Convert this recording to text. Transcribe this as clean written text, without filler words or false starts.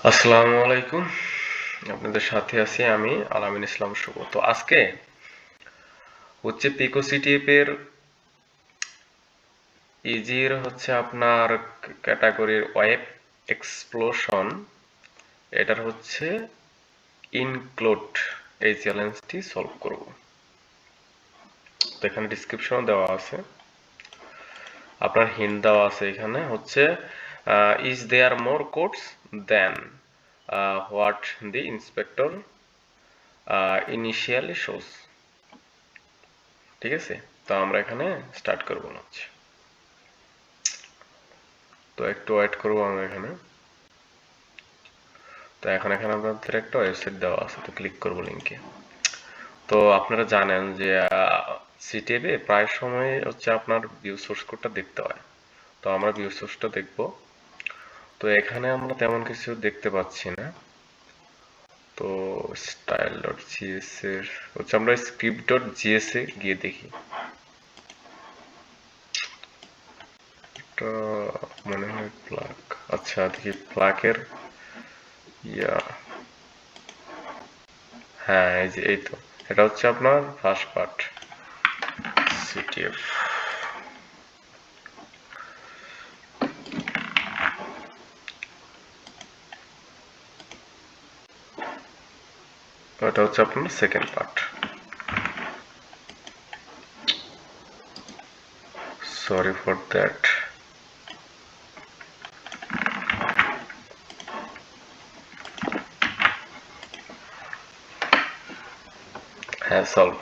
আসসালামু আলাইকুম। আপনাদের সাথে আছি আমি আলামিন ইসলাম শুভ। তো আজকে হচ্ছে পিকো সিটিএফ এর ইজির হচ্ছে আপনার ক্যাটাগরির ওয়েব এক্সপ্লোশন, এটার হচ্ছে ইনক্লুড এই চ্যালেঞ্জটি সলভ করব। তো এখানে ডিসক্রিপশন দেওয়া আছে, আপনার হিন্ট দেওয়া আছে। এখানে হচ্ছে is there more codes then what the inspector initially shows. ঠিক আছে, তো আমরা এখানে স্টার্ট করবো না হচ্ছে। তো একটু ওয়েট করবো আমরা এখানে। তো এখানে আপনাদের একটা ওয়েবসাইট দেওয়া আছে, তো ক্লিক করবো লিঙ্কে। তো আপনারা জানেন যে সিটিএবে প্রায় সময় হচ্ছে আপনার ভিউ সোর্স কোডটা দেখতে হয়। তো আমরা ভিউ সোর্সটা দেখব। তো এখানে আমরা তেমন কিছু দেখতে পাচ্ছি না। তো স্টাইল ডট জিএস এর হচ্ছে আমরা স্ক্রিপ্ট ডট জিএস এ গিয়ে দেখি। এটা মনে হয় প্লাগ। আচ্ছা দেখি প্লাগের ইয়া, হ্যাঁ এই যে এই তো, এটা হচ্ছে আপনার ফার্স্ট পার্ট সিটিএফ। এটা হচ্ছে আপনার second part. Sorry for that. হ্যাঁ সলভ।